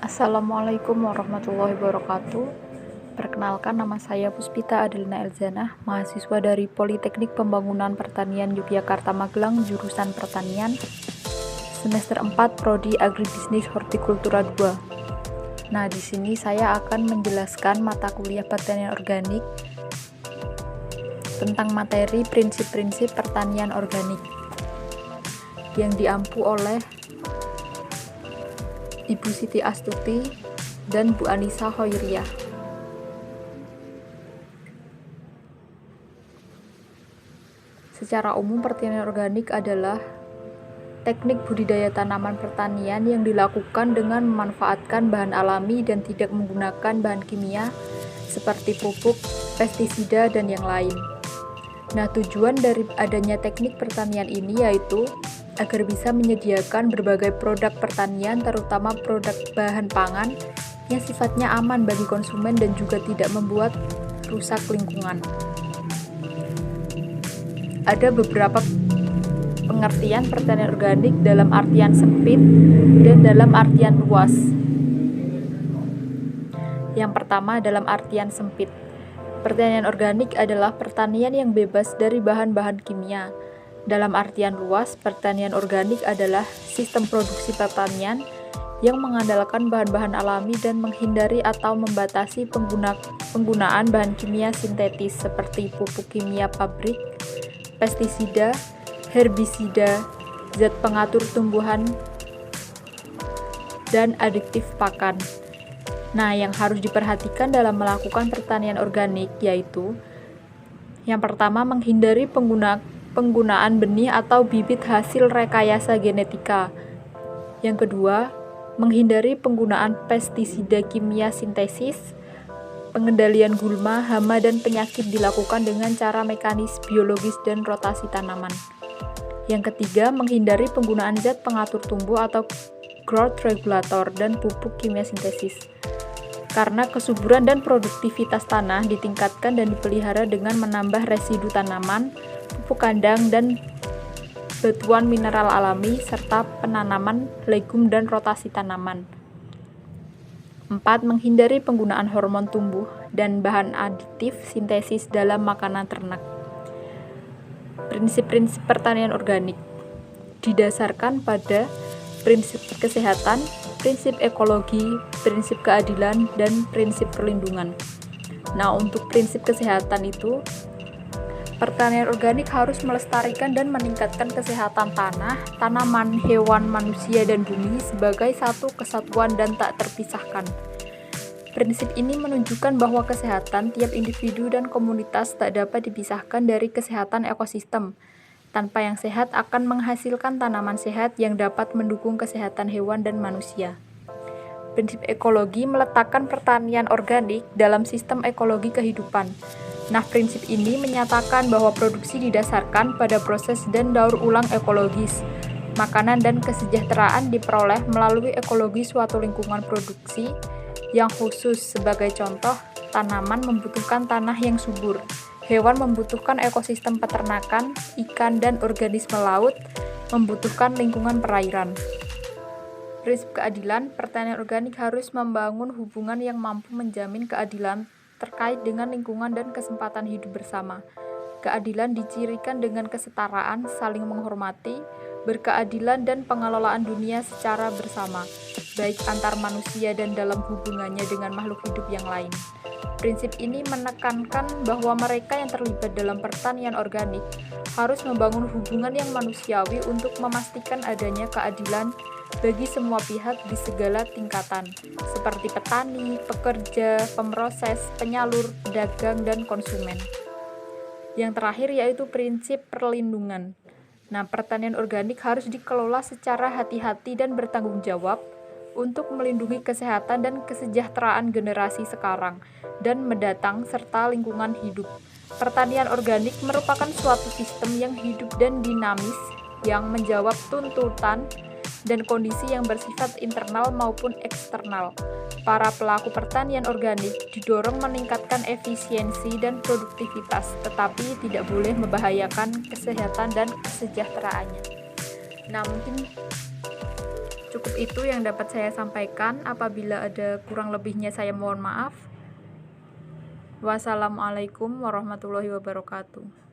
Assalamualaikum warahmatullahi wabarakatuh. Perkenalkan, nama saya Puspita Adelina Elzanah, mahasiswa dari Politeknik Pembangunan Pertanian Yogyakarta Magelang, jurusan Pertanian, semester 4 Prodi Agribisnis Hortikultura 2. Nah, di sini saya akan menjelaskan mata kuliah pertanian organik tentang materi prinsip-prinsip pertanian organik yang diampu oleh Ibu Siti Astuti dan Bu Anissa Hoyriyah. Secara umum, pertanian organik adalah teknik budidaya tanaman pertanian yang dilakukan dengan memanfaatkan bahan alami dan tidak menggunakan bahan kimia seperti pupuk, pestisida, dan yang lain. Nah, tujuan dari adanya teknik pertanian ini yaitu agar bisa menyediakan berbagai produk pertanian, terutama produk bahan pangan yang sifatnya aman bagi konsumen dan juga tidak membuat rusak lingkungan. Ada beberapa pengertian pertanian organik dalam artian sempit dan dalam artian luas. Yang pertama, dalam artian sempit. Pertanian organik adalah pertanian yang bebas dari bahan-bahan kimia. Dalam artian luas, pertanian organik adalah sistem produksi pertanian yang mengandalkan bahan-bahan alami dan menghindari atau membatasi penggunaan bahan kimia sintetis seperti pupuk kimia pabrik, pestisida, herbisida, zat pengatur tumbuhan, dan adiktif pakan. Nah, yang harus diperhatikan dalam melakukan pertanian organik yaitu yang pertama, menghindari penggunaan benih atau bibit hasil rekayasa genetika. Yang kedua, menghindari penggunaan pestisida kimia sintesis. Pengendalian gulma, hama, dan penyakit dilakukan dengan cara mekanis, biologis, dan rotasi tanaman. Yang ketiga, menghindari penggunaan zat pengatur tumbuh atau growth regulator dan pupuk kimia sintesis. Karena kesuburan dan produktivitas tanah ditingkatkan dan dipelihara dengan menambah residu tanaman, pupuk kandang, dan batuan mineral alami, serta penanaman legum dan rotasi tanaman. 4. Menghindari penggunaan hormon tumbuh dan bahan aditif sintesis dalam makanan ternak. Prinsip-prinsip pertanian organik didasarkan pada prinsip kesehatan, prinsip ekologi, prinsip keadilan, dan prinsip perlindungan. Nah, untuk prinsip kesehatan itu, pertanian organik harus melestarikan dan meningkatkan kesehatan tanah, tanaman, hewan, manusia, dan bumi sebagai satu kesatuan dan tak terpisahkan. Prinsip ini menunjukkan bahwa kesehatan tiap individu dan komunitas tak dapat dipisahkan dari kesehatan ekosistem. Tanpa yang sehat akan menghasilkan tanaman sehat yang dapat mendukung kesehatan hewan dan manusia. Prinsip ekologi meletakkan pertanian organik dalam sistem ekologi kehidupan. Nah, prinsip ini menyatakan bahwa produksi didasarkan pada proses dan daur ulang ekologis. Makanan dan kesejahteraan diperoleh melalui ekologi suatu lingkungan produksi yang khusus. Sebagai contoh, tanaman membutuhkan tanah yang subur. Hewan membutuhkan ekosistem peternakan, ikan dan organisme laut membutuhkan lingkungan perairan. Prinsip keadilan, pertanian organik harus membangun hubungan yang mampu menjamin keadilan terkait dengan lingkungan dan kesempatan hidup bersama. Keadilan dicirikan dengan kesetaraan, saling menghormati, berkeadilan dan pengelolaan dunia secara bersama, baik antar manusia dan dalam hubungannya dengan makhluk hidup yang lain. Prinsip ini menekankan bahwa mereka yang terlibat dalam pertanian organik harus membangun hubungan yang manusiawi untuk memastikan adanya keadilan bagi semua pihak di segala tingkatan, seperti petani, pekerja, pemroses, penyalur, pedagang, dan konsumen. Yang terakhir yaitu prinsip perlindungan. Nah, pertanian organik harus dikelola secara hati-hati dan bertanggung jawab untuk melindungi kesehatan dan kesejahteraan generasi sekarang dan mendatang serta lingkungan hidup. Pertanian organik merupakan suatu sistem yang hidup dan dinamis yang menjawab tuntutan dan kondisi yang bersifat internal maupun eksternal. Para pelaku pertanian organik didorong meningkatkan efisiensi dan produktivitas, tetapi tidak boleh membahayakan kesehatan dan kesejahteraannya. Nah, mungkin Cukup itu yang dapat saya sampaikan. Apabila ada kurang lebihnya saya mohon maaf. Wassalamualaikum warahmatullahi wabarakatuh.